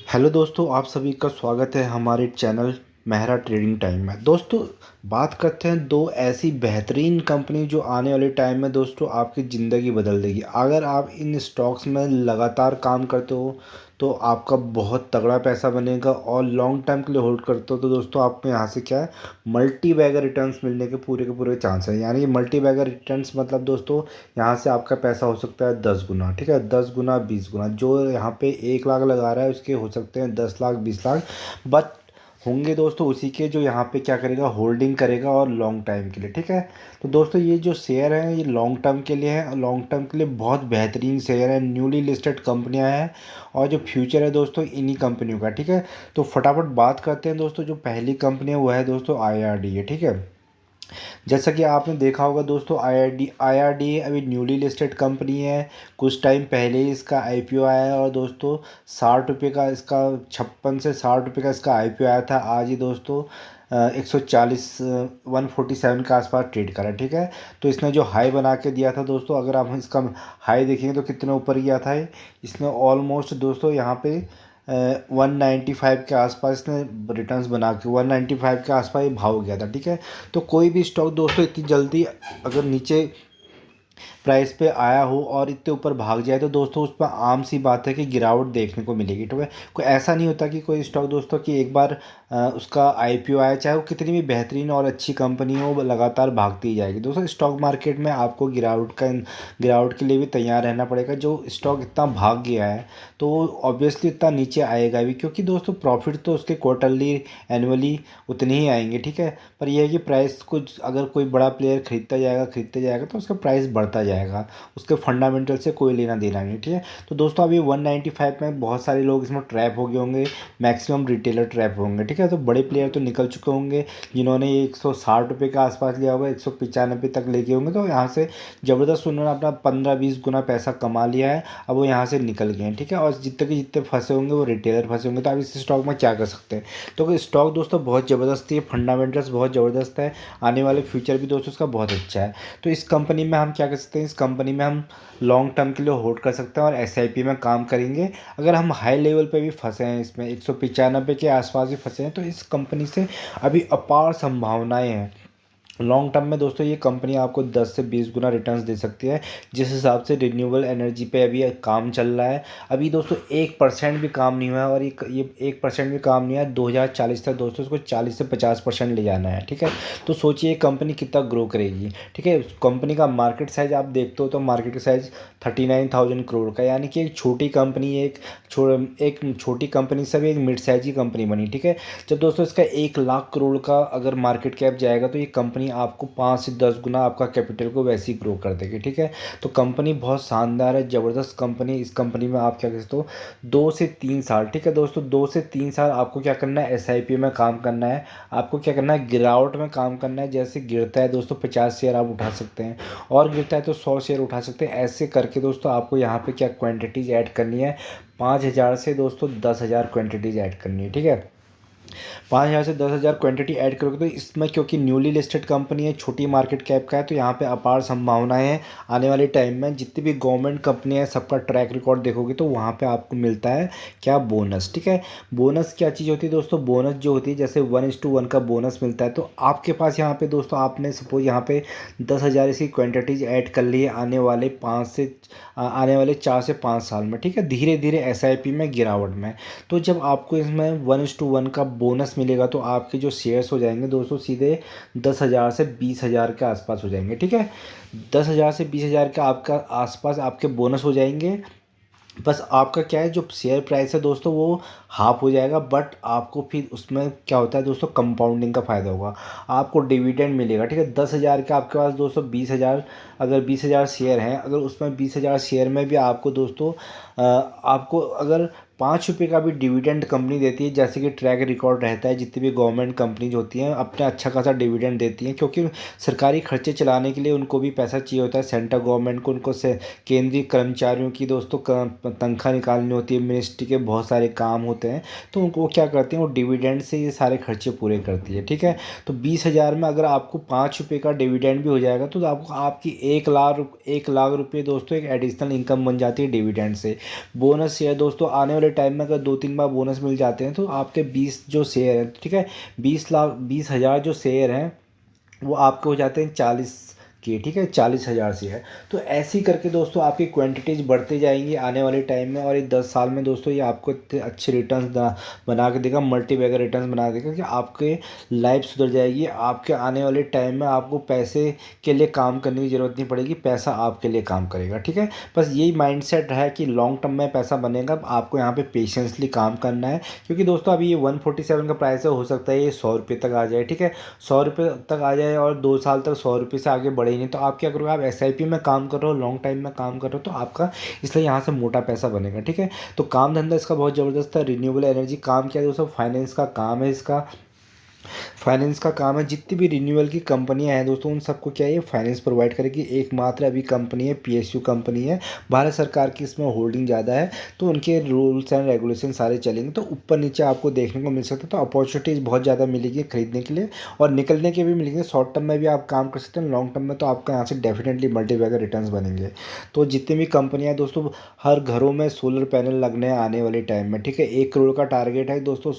Hello दोस्तों, आप सभी का स्वागत है हमारे चैनल मेहरा ट्रेडिंग टाइम में। दोस्तों, बात करते हैं दो ऐसी बेहतरीन कंपनी जो आने वाले टाइम में दोस्तों आपकी ज़िंदगी बदल देगी। अगर आप इन स्टॉक्स में लगातार काम करते हो तो आपका बहुत तगड़ा पैसा बनेगा, और लॉन्ग टर्म के लिए होल्ड करते हो तो दोस्तों आपको यहाँ से क्या है, मल्टी बैगर रिटर्न्स मिलने के पूरे चांस है। यानी कि मल्टी बैगर रिटर्न्स मतलब दोस्तों यहाँ से आपका पैसा हो सकता है 10 गुना। ठीक है, 10 गुना 20 गुना। जो यहाँ पे 1 लाख लगा रहा है उसके हो सकते हैं 10 लाख 20 लाख। बट होंगे दोस्तों उसी के जो यहाँ पे क्या करेगा, होल्डिंग करेगा और लॉन्ग टाइम के लिए। ठीक है, तो दोस्तों ये जो शेयर हैं ये लॉन्ग टर्म के लिए है, लॉन्ग टर्म के लिए बहुत बेहतरीन शेयर है, न्यूली लिस्टेड कंपनियां हैं और जो फ्यूचर है दोस्तों इन्हीं कंपनियों का। ठीक है, तो फटाफट बात करते हैं दोस्तों। जो पहली कंपनी है वो है दोस्तों IRD है। ठीक है, जैसा कि आपने देखा होगा दोस्तों, आई आर डी अभी न्यूली लिस्टेड कंपनी है। कुछ टाइम पहले ही इसका IPO आया है और दोस्तों 60 रुपये का इसका, 56 से 60 रुपये का इसका IPO आया था। आज ही दोस्तों 140 147 के आसपास ट्रेड करा। ठीक है, तो इसने जो हाई बना के दिया था दोस्तों, अगर आप इसका हाई देखेंगे तो कितने ऊपर गया था इसने ऑलमोस्ट दोस्तों यहाँ पे 195 के आसपास ने रिटर्न्स बना के 195 के आसपास ये भाव गया था। ठीक है, तो कोई भी स्टॉक दोस्तों इतनी जल्दी अगर नीचे प्राइस पे आया हो और इतने ऊपर भाग जाए तो दोस्तों उस पर आम सी बात है कि गिरावट देखने को मिलेगी। ठीक है, कोई ऐसा नहीं होता कि कोई स्टॉक दोस्तों कि एक बार उसका IPO आया, चाहे वो कितनी भी बेहतरीन और अच्छी कंपनी हो, वो लगातार भागती ही जाएगी। दोस्तों स्टॉक मार्केट में आपको गिरावट के लिए भी तैयार रहना पड़ेगा। जो स्टॉक इतना भाग गया है तो वो ऑब्वियसली इतना नीचे आएगा भी, क्योंकि दोस्तों प्रॉफिट तो उसके क्वार्टरली एनुअली उतने ही आएंगे। ठीक है, पर यह है कि प्राइस को अगर कोई बड़ा प्लेयर खरीदता जाएगा तो उसका प्राइस बढ़ता जाएगा, उसके फंडामेंटल से कोई लेना देना नहीं। ठीक है, तो दोस्तों अभी 195 में बहुत सारे लोग इसमें ट्रैप हो गए होंगे, मैक्सिमम रिटेलर ट्रैप होंगे। ठीक है, तो बड़े प्लेयर तो निकल चुके होंगे जिन्होंने ये 160 रुपये के आसपास लिया होगा, 195 तक लेके होंगे, तो यहाँ से ज़बरदस्त उन्होंने अपना 15-20 गुना पैसा कमा लिया है। अब वो यहाँ से निकल गए हैं। ठीक है, और जितने फंसे होंगे वो रिटेलर फंसे होंगे। तो आप इस स्टॉक में क्या कर सकते हैं? तो स्टॉक दोस्तों बहुत ज़बरदस्त है, फंडामेंटल्स बहुत ज़बरदस्त है, आने वाले फ्यूचर भी दोस्तों उसका बहुत अच्छा है। तो इस कंपनी में हम क्या कर सकते हैं, इस कंपनी में हम लॉन्ग टर्म के लिए होल्ड कर सकते हैं और SIP में काम करेंगे। अगर हम हाई लेवल पे भी फंसे हैं, इसमें 195 के आसपास भी फंसे हैं, तो इस कंपनी से अभी अपार संभावनाएं हैं। लॉन्ग टर्म में दोस्तों ये कंपनी आपको 10 से 20 गुना रिटर्न्स दे सकती है, जिस हिसाब से रिन्यूएबल एनर्जी पे अभी काम चल रहा है। अभी दोस्तों 1% भी काम नहीं हुआ है, और ये 1% भी काम नहीं है 2040 तक दोस्तों इसको 40 से 50% ले जाना है। ठीक है, तो सोचिए कंपनी कितना ग्रो करेगी। ठीक है, कंपनी का मार्केट साइज आप देखते हो तो मार्केट का साइज 39,000 करोड़ का, यानी कि एक छोटी कंपनी, एक छोटी कंपनी से भी एक मिड साइज की कंपनी बनी। ठीक है, जब दोस्तों इसका 1 लाख करोड़ का अगर मार्केट कैप जाएगा तो ये कंपनी आपको 5 से 10 गुना आपका कैपिटल को वैसे ही ग्रो कर देगी। ठीक है, तो कंपनी बहुत शानदार है, ज़बरदस्त कंपनी। इस कंपनी में आप क्या कर सकते हो, 2 से 3 साल। ठीक है दोस्तों, 2 से 3 साल आपको क्या करना है, SIP में काम करना है। आपको क्या करना है, गिरावट में काम करना है। जैसे गिरता है दोस्तों 50 शेयर आप उठा सकते हैं, और गिरता है तो 100 शेयर उठा सकते हैं। ऐसे करके दोस्तों आपको यहाँ पे क्या क्वांटिटीज़ ऐड करनी है, 5,000 से दोस्तों 10,000 क्वांटिटीज़ ऐड करनी है। ठीक है, 5,000 से 10,000 क्वांटिटी ऐड करोगे तो इसमें, क्योंकि न्यूली लिस्टेड कंपनी है, छोटी मार्केट कैप का है, तो यहाँ पे अपार संभावनाएं हैं। आने वाले टाइम में जितनी भी गवर्नमेंट कंपनी है सबका ट्रैक रिकॉर्ड देखोगे तो वहाँ पे आपको मिलता है क्या, बोनस। ठीक है, बोनस क्या चीज़ होती है दोस्तों, बोनस जो होती है जैसे 1:1 का बोनस मिलता है, तो आपके पास यहाँ पे दोस्तों आपने सपोज यहाँ पे 10,000 इसकी क्वान्टिटीज ऐड कर ली है आने वाले 4 से 5 साल में। ठीक है, धीरे धीरे SIP में गिरावट में, तो जब आपको इसमें 1:1 का बोनस मिलेगा तो आपके जो शेयर्स हो जाएंगे दोस्तों सीधे 10,000 से 20,000 के आसपास हो जाएंगे। ठीक है, 10,000 से 20,000 के आपका आसपास आपके बोनस हो जाएंगे। बस आपका क्या है, जो शेयर प्राइस है दोस्तों वो हाफ हो जाएगा, बट आपको फिर उसमें क्या होता है दोस्तों, कंपाउंडिंग का फ़ायदा होगा, आपको डिविडेंड मिलेगा। ठीक है, 10,000 के आपके पास दोस्तों 20,000, अगर 20,000 शेयर हैं, अगर उसमें 20,000 शेयर में भी आपको दोस्तों आपको अगर 5 रुपये का भी डिविडेंड कंपनी देती है, जैसे कि ट्रैक रिकॉर्ड रहता है, जितनी भी गवर्नमेंट कंपनीज होती हैं अपना अच्छा खासा डिविडेंड देती हैं, क्योंकि सरकारी खर्चे चलाने के लिए उनको भी पैसा चाहिए होता है। सेंट्रल गवर्नमेंट को उनको से केंद्रीय कर्मचारियों की दोस्तों तनख्वाह निकालनी होती है, मिनिस्ट्री के बहुत सारे काम होते हैं, तो उनको वो क्या करते हैं, वो डिविडेंड से ये सारे खर्चे पूरे करती है। ठीक है, तो 20,000 में अगर आपको 5 रुपये का डिविडेंड भी हो जाएगा तो आपको आपकी 1 लाख रुपये दोस्तों एक एडिशनल इनकम बन जाती है डिविडेंड से। बोनस शेयर दोस्तों आने वाले वाले टाइम में अगर 2-3 बार बोनस मिल जाते हैं तो आपके 20 जो शेयर हैं, ठीक है, 20 हज़ार जो शेयर हैं वो आपके हो जाते हैं 40 के, ठीक है, 40 हज़ार से है। तो ऐसे ही करके दोस्तों आपकी क्वांटिटीज बढ़ते जाएंगी आने वाले टाइम में, और ये 10 साल में दोस्तों ये आपको इतने अच्छे रिटर्न्स बना के देगा, मल्टी बैगर रिटर्न्स बना देगा कि आपके लाइफ सुधर जाएगी। आपके आने वाले टाइम में आपको पैसे के लिए काम करने की ज़रूरत नहीं पड़ेगी, पैसा आपके लिए काम करेगा, ठीक है। बस यही माइंडसेट है कि लॉन्ग टर्म में पैसा बनेगा, आपको यहाँ पे पेशेंसली काम करना है। क्योंकि दोस्तों अभी ये 147 का प्राइस है, हो सकता है ये 100 रुपये तक आ जाए, ठीक है, 100 रुपये तक आ जाए और 2 साल तक 100 रुपये से आगे बढ़े ही नहीं। तो आप क्या करोगे, आप एसआईपी में काम कर रहे हो, लॉन्ग टाइम में काम कर रहे हो, तो आपका इसलिए यहाँ से मोटा पैसा बनेगा, ठीक है। तो काम धंधा इसका बहुत ज़बरदस्त है। रिन्यूएबल एनर्जी काम क्या है दोस्तों, फाइनेंस का काम है इसका, फाइनेंस का काम है। जितनी भी रिन्यूअल की कंपनियां हैं दोस्तों उन सबको क्या है, ये फाइनेंस प्रोवाइड करेगी। एकमात्र अभी कंपनी है पीएसयू कंपनी है, भारत सरकार की इसमें होल्डिंग ज़्यादा है, तो उनके रूल्स एंड रेगुलेशन सारे चलेंगे। तो ऊपर नीचे आपको देखने को मिल सकता है, तो अपॉर्चुनिटीज़ बहुत ज़्यादा मिलेगी खरीदने के लिए, और निकलने के भी मिलेंगे। शॉर्ट टर्म में भी आप काम कर सकते हैं, लॉन्ग टर्म में तो आपका यहाँ से डेफिनेटली मल्टीबैगर रिटर्न्स बनेंगे। तो जितनी भी कंपनियाँ हैं दोस्तों, हर घरों में सोलर पैनल लगने हैं आने वाले टाइम में, ठीक है। 1 करोड़ का टारगेट है दोस्तों,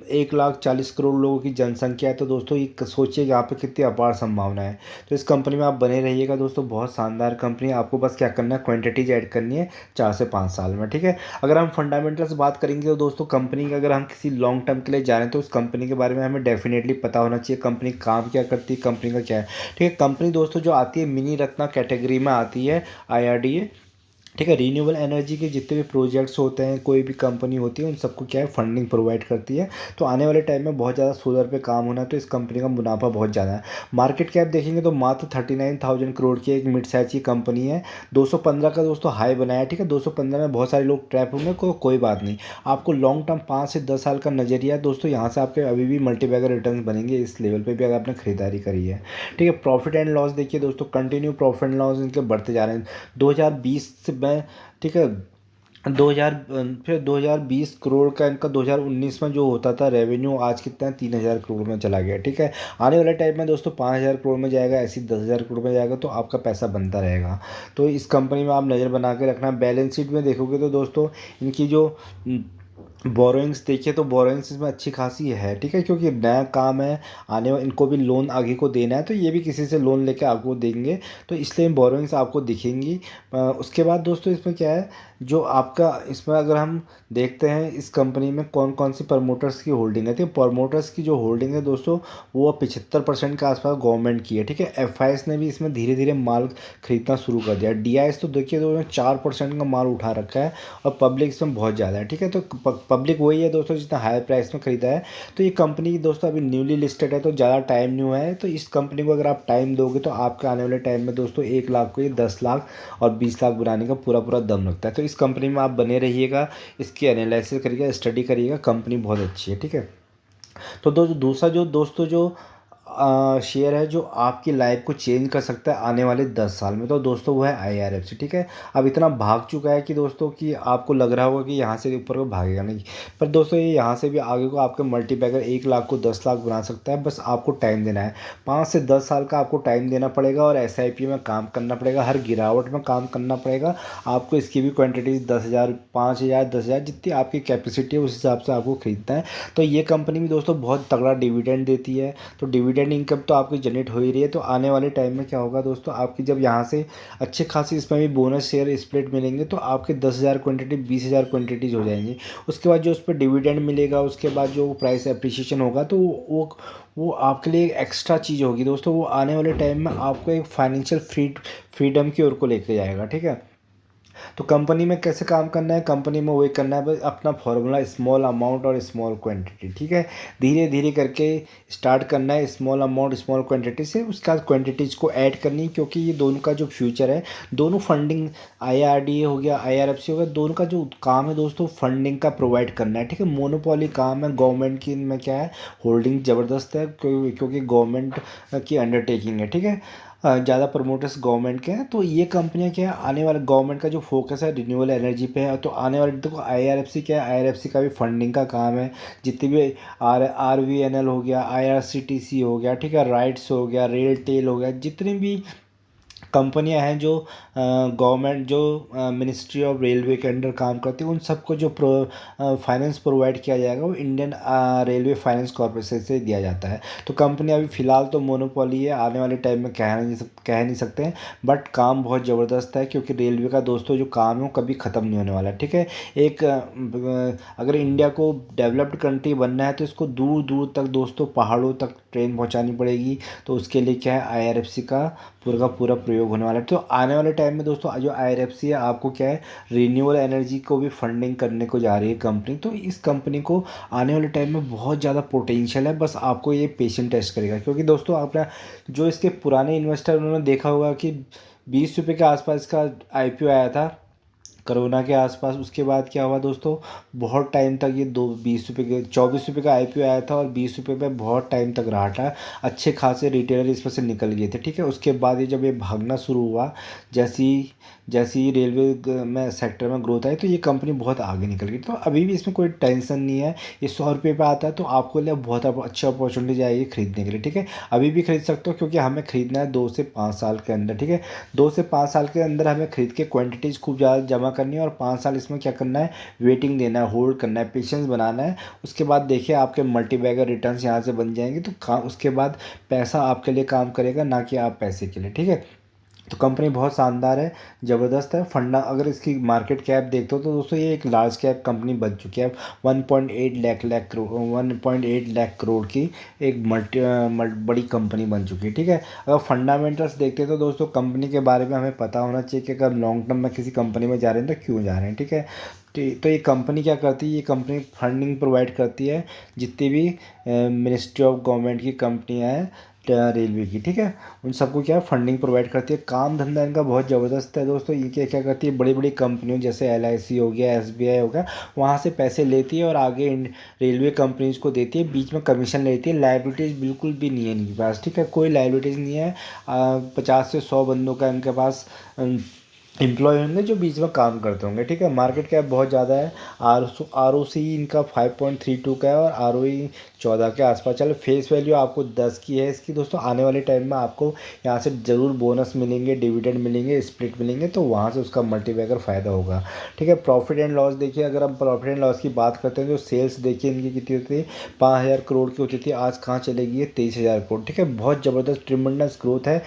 1,40,00,000 लोगों की जनसंख्या है। तो दोस्तों ये सोचिए यहाँ पे कितनी अपार संभावना है। तो इस कंपनी में आप बने रहिएगा दोस्तों, बहुत शानदार कंपनी है। आपको बस क्या करना है, क्वांटिटीज ऐड करनी है 4 से 5 साल में, ठीक है। अगर हम फंडामेंटल्स बात करेंगे तो दोस्तों कंपनी का अगर हम किसी लॉन्ग टर्म के लिए जा रहे हैं तो उस कंपनी के बारे में हमें डेफिनेटली पता होना चाहिए, कंपनी काम क्या करती है, कंपनी का क्या है, ठीक है। कंपनी दोस्तों जो आती है मिनी रत्ना कैटेगरी में आती है, IRDA, ठीक है। रीन्यूएबल एनर्जी के जितने भी प्रोजेक्ट्स होते हैं, कोई भी कंपनी होती है, उन सबको क्या है, फंडिंग प्रोवाइड करती है। तो आने वाले टाइम में बहुत ज़्यादा सोलर पे काम होना है, तो इस कंपनी का मुनाफा बहुत ज़्यादा है। मार्केट कैप देखेंगे तो मात्र 39,000 करोड़ की एक मिड साइज की कंपनी है। 215 का दोस्तों हाई बनाया है, ठीक है। 215 में बहुत सारे लोग ट्रैप होंगे, कोई बात नहीं। आपको लॉन्ग टर्म 5 से 10 साल का नजरिया है दोस्तों, यहाँ से आपके अभी भी मल्टीबैगर रिटर्न बनेंगे इस लेवल पर भी अगर आपने खरीदारी करी है, ठीक है। प्रॉफिट एंड लॉस देखिए दोस्तों, कंटिन्यू प्रॉफिट एंड लॉस इनके बढ़ते जा रहे हैं। 2020 में, ठीक है, 2000 फिर 2020 करोड़ का इनका 2019 में जो होता था रेवेन्यू, आज कितना है, 3,000 करोड़ में चला गया, ठीक है। आने वाले टाइम में दोस्तों 5,000 करोड़ में जाएगा, ऐसे 10,000 करोड़ में जाएगा, तो आपका पैसा बनता रहेगा। तो इस कंपनी में आप नज़र बना के रखना। बैलेंस शीट में देखोगे तो दोस्तों इनकी जो बोरोइंग्स देखिए तो बोरोइंग्स इसमें अच्छी खासी है, ठीक है, क्योंकि नया काम है, आने इनको भी लोन आगे को देना है, तो ये भी किसी से लोन लेके आपको देंगे, तो इसलिए बोरोइंग्स आपको दिखेंगी। उसके बाद दोस्तों इसमें क्या है, जो आपका इसमें अगर हम देखते हैं इस कंपनी में कौन कौन सी प्रमोटर्स की होल्डिंग है, तो प्रमोटर्स की जो होल्डिंग है दोस्तों वो 75% के आसपास गवर्नमेंट की है, ठीक है। एफआईएस ने भी इसमें धीरे धीरे माल खरीदना शुरू कर दिया। डीआईएस तो देखिए तो 4% का माल उठा रखा है, और पब्लिक इसमें बहुत ज़्यादा है, ठीक है। तो पब्लिक वही है दोस्तों जितना हायर प्राइस में ख़रीदा है। तो ये कंपनी दोस्तों अभी न्यूली लिस्टेड है, तो ज़्यादा टाइम नहीं हुआ है। तो इस कंपनी को अगर आप टाइम दोगे तो आपके आने वाले टाइम में दोस्तों 1 लाख को ये 10 लाख और 20 लाख बनाने का पूरा पूरा दम रखता है। तो इस कंपनी में आप बने रहिएगा, इसकी एनालिसिस करिएगा, स्टडी करिएगा, कंपनी बहुत अच्छी है, ठीक है। तो दूसरा जो दोस्तों जो शेयर है जो आपकी लाइफ को चेंज कर सकता है आने वाले 10 साल में, तो दोस्तों वो है IRFC, ठीक है। अब इतना भाग चुका है कि दोस्तों कि आपको लग रहा होगा कि यहाँ से ऊपर को भागेगा नहीं, पर दोस्तों ये यहाँ से भी आगे को आपके मल्टीबैगर 1 लाख को 10 लाख बना सकता है। बस आपको टाइम देना है, 5 से 10 साल का आपको टाइम देना पड़ेगा, और SIP में काम करना पड़ेगा, हर गिरावट में काम करना पड़ेगा आपको। इसकी भी क्वान्टिटीज़ 10,000, 5,000, 10,000 जितनी आपकी कैपेसिटी है उस हिसाब से आपको खरीदना है। तो ये कंपनी भी दोस्तों बहुत तगड़ा डिविडेंड देती है, तो डिविडेंड इनकम तो आपकी जनरेट हो ही रही है। तो आने वाले टाइम में क्या होगा दोस्तों, आपकी जब यहाँ से अच्छे खासी इसमें भी बोनस शेयर स्प्लिट मिलेंगे, तो आपके 10,000 क्वांटिटी 20,000 क्वांटिटीज़ हो जाएंगी। उसके बाद जो उस पर डिविडेंड मिलेगा, उसके बाद जो प्राइस अप्रिसिएशन होगा, तो वो आपके लिए एक एक्स्ट्रा चीज़ होगी दोस्तों। वो आने वाले टाइम में आपको एक फाइनेंशियल फ्रीडम की ओर को लेके जाएगा, ठीक है। तो कंपनी में कैसे काम करना है, कंपनी में वही करना है, बस अपना फॉर्मूला स्मॉल अमाउंट और स्मॉल क्वांटिटी, ठीक है। धीरे धीरे करके स्टार्ट करना है, स्मॉल अमाउंट स्मॉल क्वांटिटी से, उसके बाद क्वांटिटीज़ को ऐड करनी है, क्योंकि ये दोनों का जो फ्यूचर है, दोनों फंडिंग IRDA हो गया, IRFC हो गया, दोनों का जो काम है दोस्तों फंडिंग का प्रोवाइड करना है, ठीक है। मोनोपोली काम है, गवर्नमेंट की इनमें क्या है, होल्डिंग ज़बरदस्त है, क्योंकि गवर्नमेंट की अंडरटेकिंग है, ठीक है। ज़्यादा प्रमोटर्स गवर्नमेंट के हैं। तो ये कंपनियां क्या है, आने वाले गवर्नमेंट का जो फोकस है रिन्यूएबल एनर्जी पे है, तो आने वाले देखो IRFC क्या है, IRFC का भी फंडिंग का काम है। जितनी भी RVNL हो गया, IRCTC हो गया, ठीक है, राइट्स हो गया, रेल टेल हो गया, जितनी भी कंपनियां हैं जो गवर्नमेंट जो मिनिस्ट्री ऑफ रेलवे के अंडर काम करती है, उन सबको जो फाइनेंस प्रोवाइड किया जाएगा वो इंडियन रेलवे फाइनेंस कॉर्पोरेशन से दिया जाता है। तो कंपनी अभी फ़िलहाल तो मोनोपोली है, आने वाले टाइम में कह नहीं सकते हैं, बट काम बहुत ज़बरदस्त है, क्योंकि रेलवे का दोस्तों जो काम है वो कभी ख़त्म नहीं होने वाला है। ठीक है, एक अगर इंडिया को डेवलप्ड कंट्री बनना है तो इसको दूर दूर तक दोस्तों पहाड़ों तक ट्रेन पहुंचानी पड़ेगी। तो उसके लिए क्या है, आईआरएफसी का पूरा प्रयोग होने वाला है। तो आने वाले टाइम में दोस्तों जो आईआरएफसी है आपको क्या है, रिन्यूएबल एनर्जी को भी फंडिंग करने को जा रही है कंपनी। तो इस कंपनी को आने वाले टाइम में बहुत ज़्यादा पोटेंशियल है, बस आपको ये पेशेंट टेस्ट करेगा। क्योंकि दोस्तों आपने जो इसके पुराने इन्वेस्टर उन्होंने देखा होगा कि 20 रुपये के आसपास का आईपीओ आया था कोरोना के आसपास। उसके बाद क्या हुआ दोस्तों, बहुत टाइम तक ये 20 रुपये के 24 रुपये का आईपीओ आया था और 20 रुपये पे बहुत टाइम तक रहा था। अच्छे खासे रिटेलर इसमें से निकल गए थे। ठीक है, उसके बाद ये जब ये भागना शुरू हुआ, जैसी जैसी रेलवे में सेक्टर में ग्रोथ आई, तो ये कंपनी बहुत आगे निकल गई। तो अभी भी इसमें कोई टेंशन नहीं है, ये 100 रुपये पे आता है तो आपको लिए बहुत अच्छी अपॉर्चुनिटी जाएगी खरीदने के लिए। ठीक है, अभी भी खरीद सकते हो, क्योंकि हमें खरीदना है 2 से 5 साल के अंदर। ठीक है, 2 से 5 साल के अंदर हमें खरीद के क्वांटिटीज़ खूब ज़्यादा जमा करनी है, और 5 साल इसमें क्या करना है, वेटिंग देना है, होल्ड करना है, पेशेंस बनाना है। उसके बाद देखिए आपके मल्टीबैगर रिटर्न्स यहाँ से बन जाएंगे, तो उसके बाद पैसा आपके लिए काम करेगा, ना कि आप पैसे के लिए। ठीक है, तो कंपनी बहुत शानदार है, ज़बरदस्त है। फंडा अगर इसकी मार्केट कैप देखते हो तो दोस्तों ये एक लार्ज कैप कंपनी बन चुकी है। 1.8 लाख करोड़ की एक बड़ी कंपनी बन चुकी है। ठीक है, अगर फंडामेंटल्स देखते हैं तो दोस्तों कंपनी के बारे में हमें पता होना चाहिए कि अगर लॉन्ग टर्म में किसी कंपनी में जा रहे हैं तो क्यों जा रहे हैं। ठीक है, तो ये कंपनी क्या करती है, ये कंपनी फंडिंग प्रोवाइड करती है जितनी भी मिनिस्ट्री ऑफ गवर्नमेंट की कंपनियां हैं रेलवे की। ठीक है, उन सबको क्या फंडिंग प्रोवाइड करती है। काम धंधा इनका बहुत ज़बरदस्त है दोस्तों। ये क्या क्या करती है, बड़ी बड़ी कंपनियों जैसे एलआईसी हो गया, एसबीआई हो गया, वहाँ से पैसे लेती है और आगे रेलवे कंपनीज को देती है, बीच में कमीशन लेती है। लाइबिलिटीज़ बिल्कुल भी नहीं है इनके पास। ठीक है, कोई लाइबिलिटीज़ नहीं है। 50 से 100 बंदों का इनके पास एम्प्लॉय होंगे जो बीच में काम करते होंगे। ठीक है, मार्केट कैप बहुत ज़्यादा है। आर ओ सी इनका 5.32 का है और आर ओ ई 14 के आसपास। चलो फेस वैल्यू आपको 10 की है इसकी दोस्तों। आने वाले टाइम में आपको यहाँ से ज़रूर बोनस मिलेंगे, डिविडेंड मिलेंगे, स्प्लिट मिलेंगे, तो वहाँ से उसका मल्टीपैकर फ़ायदा होगा। ठीक है, प्रॉफिट एंड लॉस देखिए, अगर हम प्रॉफिट एंड लॉस की बात करते हैं, जो सेल्स देखिए इनकी कितनी होती है, 5,000 करोड़ की होती थी, आज कहाँ चलेगी है, 23,000 करोड़। ठीक है, बहुत ज़बरदस्त ट्रिमेंडस ग्रोथ है।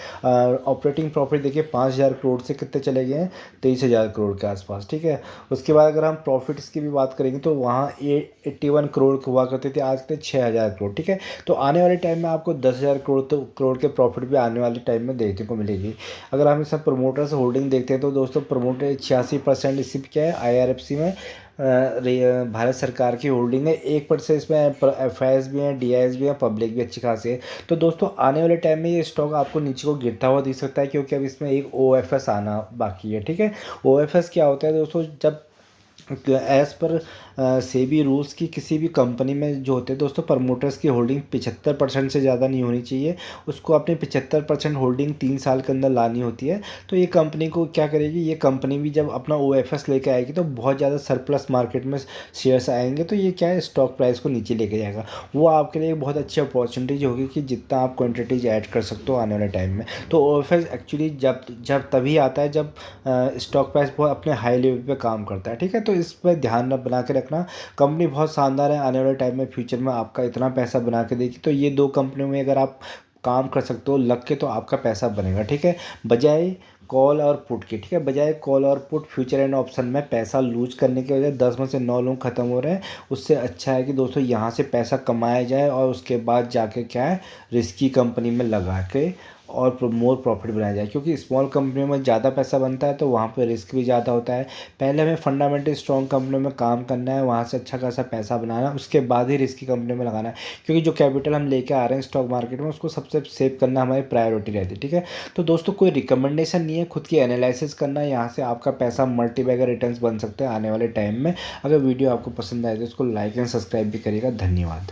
ऑपरेटिंग प्रॉफिट देखिए 5,000 करोड़ से कितने चले गए हैं, 23,000 करोड़ के आसपास। ठीक है, उसके बाद अगर हम प्रॉफिट्स की भी बात करेंगे तो वहाँ 81 करोड़ हुआ करते थे, आज के 6,000 करोड़। ठीक है, तो आने वाले टाइम में आपको 10,000 करोड़ तो करोड़ के प्रॉफिट भी आने वाले टाइम में देखने को मिलेगी। अगर हम इसमें प्रमोटर्स होल्डिंग देखते हैं तो दोस्तों प्रमोटर 86% इसी क्या है, आईआरएफसी में भारत सरकार की होल्डिंग है। 1% इसमें एफ भी हैं, डी भी हैं, पब्लिक भी अच्छी खासी है। तो दोस्तों आने वाले टाइम में ये स्टॉक आपको नीचे को गिरता हुआ दिख सकता है, क्योंकि अब इसमें एक OFS आना बाकी है। ठीक है, OFS क्या होता है दोस्तों, जब एज़ पर सेबी रूल्स की किसी भी कंपनी में जो होते हैं दोस्तों, प्रमोटर्स की होल्डिंग 75% से ज़्यादा नहीं होनी चाहिए। उसको अपनी 75% होल्डिंग 3 साल के अंदर लानी होती है। तो ये कंपनी को क्या करेगी, ये कंपनी भी जब अपना OFS लेके आएगी तो बहुत ज़्यादा सरप्लस मार्केट में शेयर्स आएंगे, तो ये क्या है, स्टॉक प्राइस को नीचे लेके जाएगा। वो आपके लिए बहुत अच्छी अपॉर्चुनिटीज होगी कि जितना आप क्वान्टिटीज ऐड कर सकते हो आने वाले टाइम में। तो OFS एक्चुअली जब जब तभी आता है जब स्टॉक प्राइस बहुत अपने हाई लेवल पे काम करता है। ठीक है, तो इस पर ध्यान बना के रखना। कंपनी बहुत शानदार है, आने वाले टाइम में फ्यूचर में आपका इतना पैसा बना के देगी। तो ये दो कंपनियों में अगर आप काम कर सकते हो लग के, तो आपका पैसा बनेगा। ठीक है, बजाय कॉल और पुट की। ठीक है, बजाय कॉल और पुट फ्यूचर एंड ऑप्शन में पैसा लूज करने के वजह 10 में से 9 लोग खत्म हो रहे हैं। उससे अच्छा है कि दोस्तों यहाँ से पैसा कमाया जाए और उसके बाद जाके क्या है, रिस्की कंपनी में लगा के और मोर प्रॉफिट बनाया जाए। क्योंकि स्मॉल कंपनियों में ज़्यादा पैसा बनता है तो वहाँ पे रिस्क भी ज़्यादा होता है। पहले हमें फंडामेंटली स्ट्रॉन्ग कंपनियों में काम करना है, वहाँ से अच्छा खासा पैसा बनाना है, उसके बाद ही रिस्की कंपनी में लगाना है। क्योंकि जो कैपिटल हम लेके आ रहे हैं स्टॉक मार्केट में, उसको सबसे सेव करना हमारी प्रायोरिटी रहती है। ठीक है, तो दोस्तों कोई रिकमेंडेशन नहीं है, खुद की एनालिसिस करना है, यहाँ से आपका पैसा मल्टीबैगर रिटर्न्स बन सकते हैं आने वाले टाइम में। अगर वीडियो आपको पसंद आए तो इसको लाइक एंड सब्सक्राइब भी करिएगा। धन्यवाद।